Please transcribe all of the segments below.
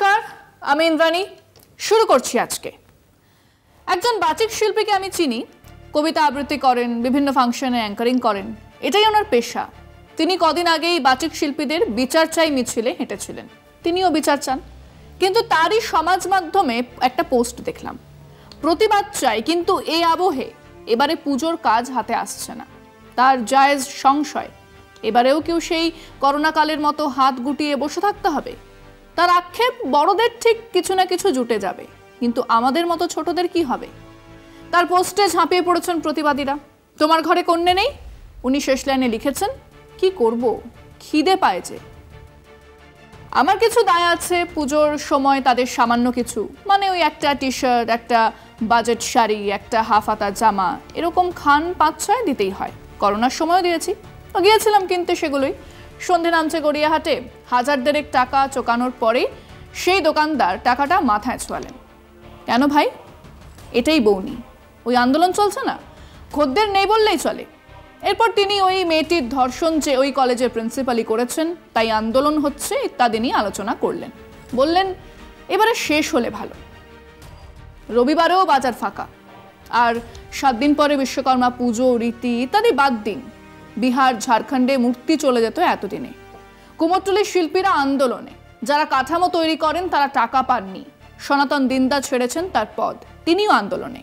নমস্কার, আমি ইন্দ্রাণী। শুরু করছি আজকে। একজন বাচিক শিল্পীকে আমি চিনি, কবিতা আবৃত্তি করেন, বিভিন্ন ফাংশনে অ্যাঙ্কারিং করেন, এটাই ওনার পেশা। তিনি কদিন আগেই বাচিক শিল্পীদের বিচার চাই মিছিলে হেঁটেছিলেন, তিনিও বিচার চান। কিন্তু তারই সমাজ মাধ্যমে একটা পোস্ট দেখলাম, প্রতিবাদ চাই, কিন্তু এই আবহে এবারে পুজোর কাজ হাতে আসছে না। তার জায়েজ সংশয়, এবারেও কেউ সেই করোনাকালের মতো হাত গুটিয়ে বসে থাকতে হবে? তার আক্ষেপ, বড়দের ঠিক কিছু না কিছু জুটে যাবে, কিন্তু আমাদের মতো ছোটদের কি হবে? তার পোস্টে ঝাঁপিয়ে পড়েছেন প্রতিবাদীরা। তোমার ঘরে কন্যা নেই, উনি শেষ লাইনে লিখেছেন, কি করব, খিদে পায় যে। আমার কিছু দায় আছে, পুজোর সময় তাদের সামান্য কিছু, মানে ওই একটা টি শার্ট, একটা বাজেট শাড়ি, একটা হাফ হাতা জামা, এরকম খান 5-6 দিতেই হয়। করোনার সময়ও দিয়েছি, গিয়েছিলাম কিনতে সেগুলোই। সন্ধে নামছে গড়িয়াহাটে, 1000 টাকা চোকানোর পরে সেই দোকানদার টাকাটা মাথায় ছোঁয়ালেন। কেন ভাই? এটাই বউনি, ওই আন্দোলন চলছে না, খদ্দের নেই বললেই চলে। এরপর তিনি ওই মেয়েটির ধর্ষণ যে ওই কলেজের প্রিন্সিপালই করেছেন, তাই আন্দোলন হচ্ছে ইত্যাদি নিয়ে আলোচনা করলেন। বললেন এবারে শেষ হলে ভালো। রবিবারেও বাজার ফাঁকা, আর 7 দিন পরে বিশ্বকর্মা পুজো, রীতি ইত্যাদি বাদ দিন। বিহার, ঝাড়খণ্ডে মূর্তি চলে যেত এতদিনে। কুমোরটুলির শিল্পীরা আন্দোলনে, যারা কাঠামো তৈরি করেন তারা টাকা পাননি। সনাতন দিন্দা ছেড়েছেন তার পদ, তিনিও আন্দোলনে।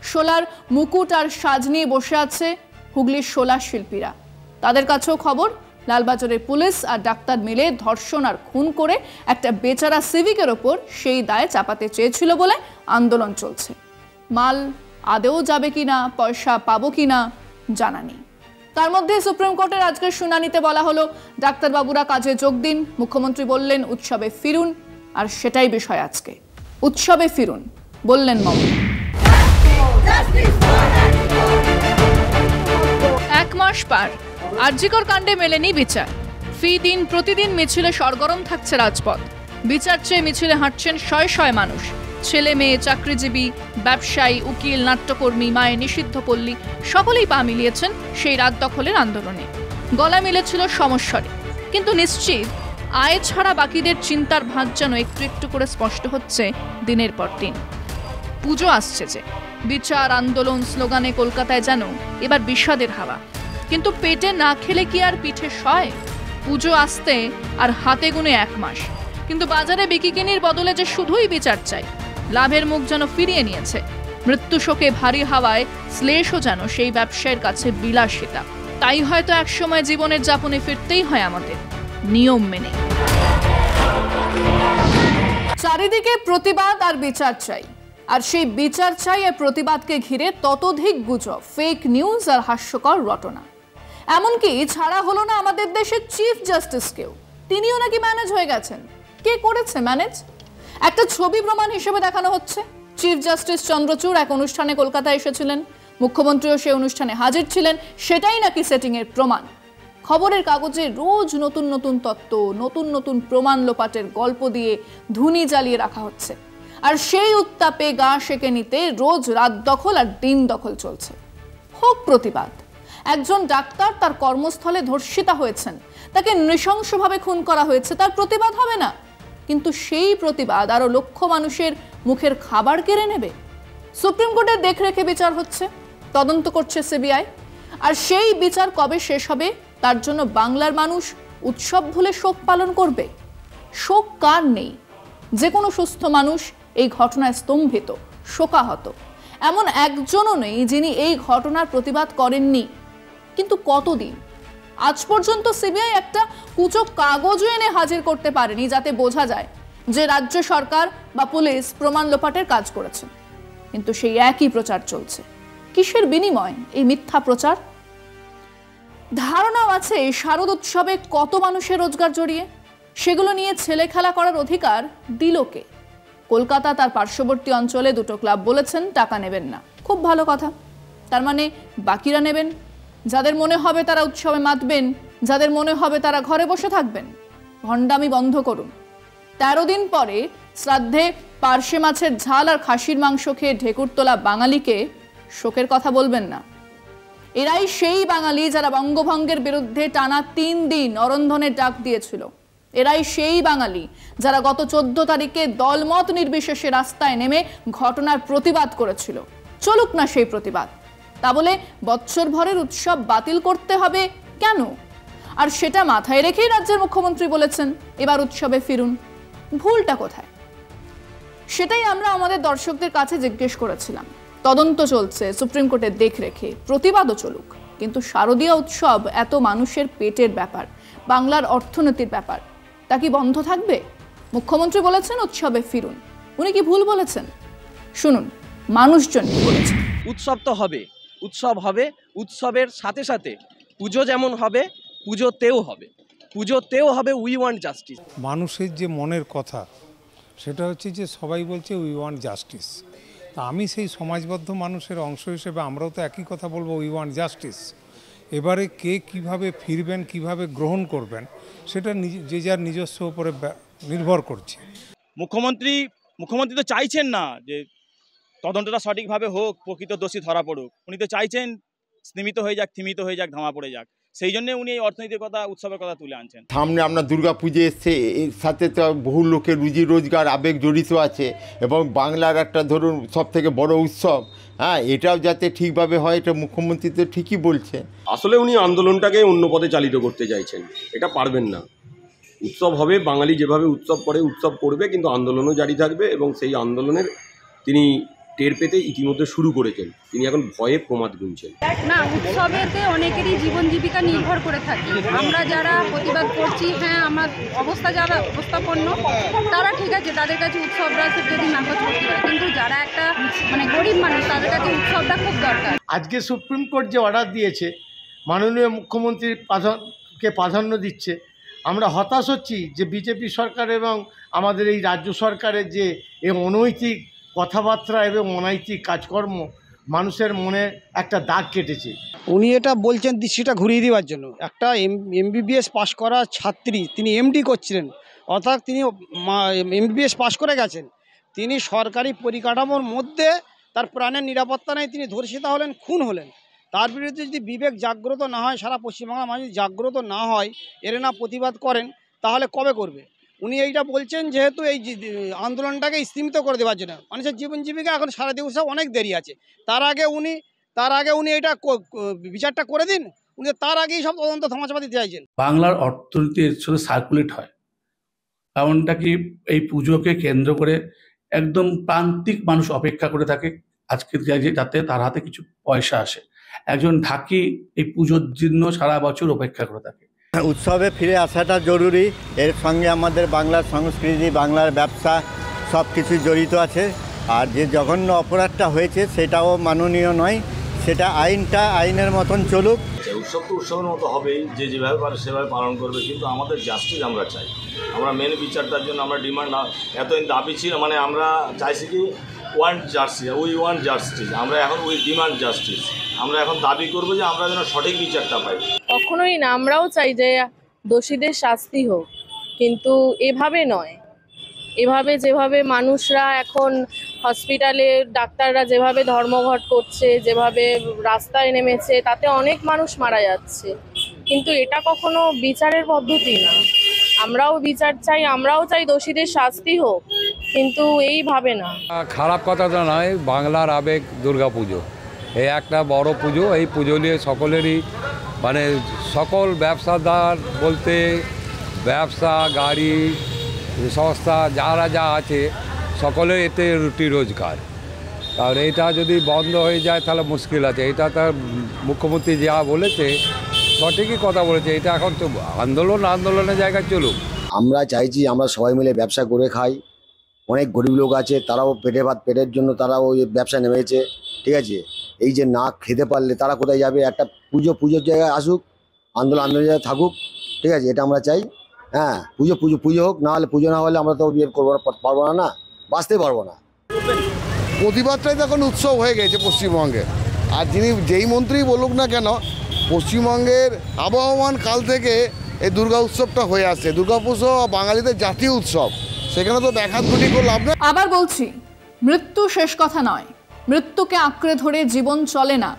শোলার মুকুট আর সাজ নিয়ে বসে আছে হুগলির শোলার শিল্পীরা। তাদের কাছেও খবর, লালবাজারের পুলিশ আর ডাক্তার মিলে ধর্ষণ আর খুন করে একটা বেচারা সিভিকের ওপর সেই দায় চাপাতে চেয়েছিল বলে আন্দোলন চলছে। মাল আদেও যাবে কিনা, পয়সা পাবো কিনা জানা নেই। তার মধ্যে সুপ্রিম কোর্টের আজকের শুনানিতে বলা হলো ডাক্তারবাবুরা কাজে যোগ দিন। মুখ্যমন্ত্রী বললেন উৎসবে ফিরুন, আর সেটাই বিষয় আজকে। উৎসবে ফিরুন বললেন মমতা। 1 মাস পার, আরজিকর কাণ্ডে মেলেনি বিচার। ফি দিন প্রতিদিন মিছিলে সরগরম থাকছে রাজপথ। বিচার চেয়ে মিছিলে হাঁটছেন শয়ে শয়ে মানুষ। ছেলে মেয়ে, চাকরিজীবী, ব্যবসায়ী, উকিল, নাট্যকর্মী, মায়ের নিষিদ্ধ পল্লী, সকলেই পা মিলিয়েছেন সেই রাত দখলের আন্দোলনে। গলা মিলেছিল সমস্বরে, কিন্তু নিশ্চিত আয় ছাড়া বাকিদের চিন্তার ভাঁজ যেন একটু একটু করে স্পষ্ট হচ্ছে দিনের পর দিন। পুজো আসছে যে, বিচার, আন্দোলন, স্লোগানে কলকাতায় যেন এবার বিষাদের হাওয়া। কিন্তু পেটে না খেলে কি আর পিঠে সয়? পুজো আসতে আর হাতে গুনে 1 মাস, কিন্তু বাজারে বিকিকিনির বদলে যে শুধুই বিচার চাই, লাভের মুখ যেন ফিরিয়ে নিয়েছে। মৃত্যু শোকে ভারী হাওয়ায় শ্লেষও যেন সেই ব্যবসায়ের কাছে বিলাসিতা। তাই হয়তো একসময় জীবনের যাপনে ফিরতেই হয় আমাদের, নিয়ম মেনে। চারিদিকে প্রতিবাদ আর বিচার চাই, আর সেই বিচার চাই আর প্রতিবাদকে ঘিরে ততোধিক গুজব, ফেক নিউজ আর হাস্যকর রটনা। এমনকি ছাড়া হলো না আমাদের দেশের চিফ জাস্টিসকেও, তিনিও নাকি ম্যানেজ হয়ে গেছেন। কে করেছে ম্যানেজ? একটা ছবি প্রমাণ হিসেবে দেখানো হচ্ছে। চিফ জাস্টিস চন্দ্রচূড় এক অনুষ্ঠানে কলকাতায় এসেছিলেন, মুখ্যমন্ত্রীও সেই অনুষ্ঠানে হাজির ছিলেন, সেটাই নাকি সেটিং এর প্রমাণ। খবরের কাগজে রোজ নতুন নতুন তত্ত্ব, নতুন নতুন প্রমাণ লোপাটের গল্প দিয়ে ধুনি জ্বালিয়ে রাখা হচ্ছে। আর সেই উত্তাপে গা সেঁকে নিতে রোজ রাত দখল আর দিন দখল চলছে। হোক প্রতিবাদ। একজন ডাক্তার তার কর্মস্থলে ধর্ষিতা হয়েছেন, তাকে নৃশংসভাবে খুন করা হয়েছে, তার প্রতিবাদ হবে না? কিন্তু সেই প্রতিবাদ আরো লক্ষ মানুষের মুখের খাবার কেড়ে নেবে। সুপ্রিম কোর্টের দেখরেখে বিচার হচ্ছে, তদন্ত করছে সিবিআই। আর সেই বিচার কবে শেষ হবে তার জন্য বাংলার মানুষ উৎসব ভুলে শোক পালন করবে। শোক কার নেই? যে কোনো সুস্থ মানুষ এই ঘটনায় স্তম্ভিত, শোকাহত। এমন একজনও নেই যিনি এই ঘটনার প্রতিবাদ করেননি। কিন্তু কতদিন? আজ পর্যন্ত সিবিআই একটা কুচো কাগজও এনে হাজির করতে পারেনি যাতে বোঝা যায় যে রাজ্য সরকার বা পুলিশ প্রমাণ লোপাটের কাজ করেছে। কিন্তু সেই একই প্রচার চলছে। কিসের বিনিময় এই মিথ্যা প্রচার? ধারণাও আছে শারদ উৎসবে কত মানুষের রোজগার জড়িয়ে, সেগুলো নিয়ে ছেলে খেলা করার অধিকার দিল কে? কলকাতা তার পার্শ্ববর্তী অঞ্চলে 2টো ক্লাব বলেছেন টাকা নেবেন না। খুব ভালো কথা। তার মানে বাকিরা নেবেন? যাদের মনে হবে তারা উৎসবে মাতবেন, যাদের মনে হবে তারা ঘরে বসে থাকবেন। ভণ্ডামি বন্ধ করুন। 13 দিন পরে শ্রাদ্ধে পার্শে মাছের ঝাল আর খাসির মাংস খেয়ে ঢেকুর তোলা বাঙালিকে শোকের কথা বলবেন না। এরাই সেই বাঙালি যারা বঙ্গভঙ্গের বিরুদ্ধে টানা 3 দিন অরন্ধনের ডাক দিয়েছিল। এরাই সেই বাঙালি যারা গত 14 তারিখে দলমত নির্বিশেষে রাস্তায় নেমে ঘটনার প্রতিবাদ করেছিল। চলুক না সেই প্রতিবাদ। তা বলে বৎসর ভরের উৎসব বাতিল করতে হবে কেন? আর সেটা মাথায় রেখেই রাজ্যের মুখ্যমন্ত্রী বলেছেন এবার উৎসবে ফিরুন। ভুলটা কোথায়? সেটাই আমরা আমাদের দর্শকদের কাছে জিজ্ঞেস করেছিলাম। তদন্ত চলছে সুপ্রিম কোর্টের দেখরেখে, প্রতিবাদও চলুক, কিন্তু শারদীয় উৎসব এত মানুষের পেটের ব্যাপার, বাংলার অর্থনীতির ব্যাপার, তা কি বন্ধ থাকবে? মুখ্যমন্ত্রী বলেছেন উৎসবে ফিরুন। উনি কি ভুল বলেছেন? শুনুন মানুষজন কি বলেছেন। উৎসব তো হবে, উৎসব হবে, উৎসবের সাথে সাথে পুজো যেমন হবে, পুজোতেও হবে উই ওয়ান্ট জাস্টিস। মানুষের যে মনের কথা সেটা হচ্ছে যে সবাই বলছে উই ওয়ান্ট জাস্টিস। তা আমি সেই সমাজবদ্ধ মানুষের অংশ হিসেবে আমরাও তো একই কথা বলবো, উই ওয়ান্ট জাস্টিস। এবারে কে কিভাবে ফিরবেন, কিভাবে গ্রহণ করবেন, সেটা যে যার নিজস্ব উপরে নির্ভর করছে। মুখ্যমন্ত্রী তো চাইছেন না যে তদন্তটা সঠিকভাবে হোক, প্রকৃত দোষী ধরা পড়ুক। উনি তো চাইছেন স্তিমিত হয়ে যাক, থিমিত হয়ে যাক, ধামা পড়ে যাক। সেই জন্য উনি এই অর্থনীতির কথা, উৎসবের কথা তুলে আনছেন। সামনে আপনার দুর্গা পুজো এসছে, এর সাথে তো বহু লোকের রুজি রোজগার আবেগ জড়িত আছে, এবং বাংলার একটা ধরুন সব থেকে বড় উৎসব, হ্যাঁ, এটাও যাতে ঠিকভাবে হয়, এটা মুখ্যমন্ত্রী তো ঠিকই বলছে। আসলে উনি আন্দোলনটাকে অন্য পথে চালিত করতে চাইছেন, এটা পারবেন না। উৎসব হবে, বাঙালি যেভাবে উৎসব করে উৎসব করবে, কিন্তু আন্দোলনও জারি থাকবে, এবং সেই আন্দোলনের তিনি টের পেতে ইতিমধ্যে শুরু করেছেন। তিনি এখন ভয়ে প্রমাদ গুনছেন না। উৎসবেতে অনেকেরই জীবন জীবিকা নির্ভর করে থাকে। আমরা যারা প্রতিবাদ করছি, হ্যাঁ, আমার অবস্থা যারা অবস্থাপন্ন তারা ঠিক আছে, তাদের কাছে উৎসবরা যদি নাকচ করতে পারে, কিন্তু যারা একটা গরিব মানুষ, তাদের কাছে উৎসবটা খুব দরকার। আজকে সুপ্রিম কোর্ট যে অর্ডার দিয়েছে, মাননীয় মুখ্যমন্ত্রীর প্রাধান্য দিচ্ছে। আমরা হতাশ হচ্ছি যে বিজেপি সরকার এবং আমাদের এই রাজ্য সরকারের যে এই অনৈতিক কথাবার্তা এবং অনৈতিক কাজকর্ম মানুষের মনে একটা দাগ কেটেছে। উনি এটা বলছেন দৃষ্টিটা ঘুরিয়ে দেওয়ার জন্য। একটা এমবিবিএস পাশ করা ছাত্রী, তিনি এমডি করছিলেন, অর্থাৎ তিনি এমবিবিএস পাশ করে গেছেন। তিনি সরকারি পরিকাঠামোর মধ্যে তার প্রাণের নিরাপত্তা নেই, তিনি ধর্ষিতা হলেন, খুন হলেন। তার বিরুদ্ধে যদি বিবেক জাগ্রত না হয়, সারা পশ্চিমবাংলার মানুষ জাগ্রত না হয়, এর না প্রতিবাদ করেন, তাহলে কবে করবে? উনি এইটা বলছেন যেহেতু এই আন্দোলনটাকে স্তীমিত করে দেওয়ার জন্য। মানুষের জীবন জীবিকা এখন শারদীয় উৎসব অনেক দেরি আছে, তার আগে উনি এইটা বিচারটা করে দিন। উনি তার আগেই সব তদন্ত থামাচাপা দিতে চাইছেন। বাংলার অর্থনীতির সাথে সার্কুলেট হয়, কারণটা কি এই পুজোকে কেন্দ্র করে একদম প্রান্তিক মানুষ অপেক্ষা করে থাকে আজকের যাতে তার হাতে কিছু পয়সা আসে। একজন ঢাকি এই পুজোর জন্য সারা বছর অপেক্ষা করে থাকে। উৎসবে ফিরে আসাটা জরুরি, এর সঙ্গে আমাদের বাংলার সংস্কৃতি, বাংলার ব্যবসা সব কিছু জড়িত আছে। আর যে জঘন্য অপরাধটা হয়েছে সেটাও মাননীয় নয়, সেটা আইনের মতন চলুক। উৎসব তো উৎসবের মতো হবেই, যে যেভাবে পারে সেভাবে পালন করবে, কিন্তু আমাদের জাস্টিস আমরা চাই। আমরা মেন বিচারটার জন্য আমরা ডিমান্ড এতদিন দাবি ছিল, আমরা চাইছি কি উই ওয়ান্ট জাস্টিস। আমরা এখন উই ডিমান্ড জাস্টিস। আমরা এখন দাবি করবো যে আমরা যেন সঠিক বিচারটা পাই। কখনোই না, আমরাও চাই যে দোষীদের শাস্তি হোক, কিন্তু এভাবে নয়। এভাবে যেভাবে মানুষরা এখন হসপিটালে ডাক্তাররা যেভাবে ধর্মঘট করছে, যেভাবে রাস্তায় নেমেছে, তাতে অনেক মানুষ মারা যাচ্ছে, কিন্তু এটা কখনো বিচারের পদ্ধতি না। আমরাও বিচার চাই, আমরাও চাই দোষীদের শাস্তি হোক, কিন্তু এইভাবে না। খারাপ কথা তো নয়, বাংলার আবেগ দুর্গাপুজো, এই একটা বড় পুজো। এই পুজো নিয়ে সকলেরই সকল ব্যবসাদার বলতে ব্যবসা, গাড়ি সংস্থা যারা যা আছে সকলের এতে রুটি রোজগার। আর এটা যদি বন্ধ হয়ে যায় তাহলে মুশকিল আছে। এটা তার মুখ্যমন্ত্রী যা বলেছে সঠিকই কথা বলেছে। এটা এখন তো আন্দোলনের জায়গায় চলুক। আমরা চাইছি আমরা সবাই মিলে ব্যবসা করে খাই। অনেক গরিব লোক আছে, তারাও পেটের জন্য তারাও ওই ব্যবসা নেমেছে, ঠিক আছে। এই যে না খেতে পারলে তারা কোথায় যাবে? একটা পুজোর জায়গায় আসুক, আন্দোলনের জায়গায় থাকুক, ঠিক আছে, এটা আমরা চাই। হ্যাঁ, পুজো হোক, না হলে পুজো না হলে আমরা তো বিয়ে করবো পারবো না, বাঁচতে পারবো না। প্রতিবাদটাই তো এখন উৎসব হয়ে গেছে পশ্চিমবঙ্গে। আর যেই মন্ত্রী বলুক না কেন, পশ্চিমবঙ্গের আবহমান কাল থেকে এই দুর্গা উৎসবটা হয়ে আসছে। দুর্গা পুজো বাঙালিদের জাতীয় উৎসব, সেখানে তো দেখাদুটি করে লাভ নেই। আবার বলছি, মৃত্যু শেষ কথা নয়। মৃত্যুকে আঁকড়ে ধরে জীবন চলে না।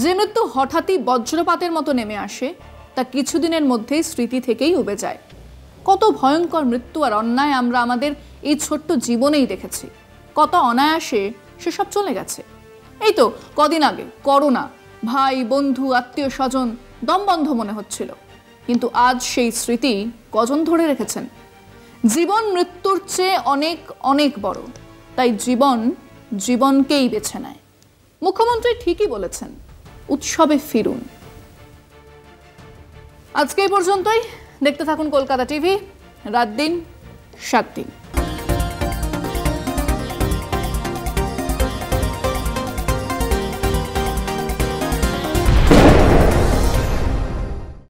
যে মৃত্যু হঠাৎই বজ্রপাতের মতো নেমে আসে, তা কিছুদিনের মধ্যেই স্মৃতি থেকেই উবে যায়। কত ভয়ঙ্কর মৃত্যু আর অন্যায় আমরা আমাদের এই ছোট্ট জীবনেই দেখেছি। কত অনায়াসে সেসব চলে গেছে। এই তো কদিন আগে করোনা, ভাই বন্ধু আত্মীয় স্বজন দমবন্ধ মনে হচ্ছিল, কিন্তু আজ সেই স্মৃতি কজন ধরে রেখেছেন? জীবন মৃত্যুর চেয়ে অনেক অনেক বড়, তাই জীবন জীবনকেই বেছে নেয়। মুখ্যমন্ত্রী ঠিকই বলেছেন, উৎসবে ফিরুন। আজকে এই পর্যন্তই। দেখতে থাকুন কলকাতা টিভি, রাত দিন 7 দিন।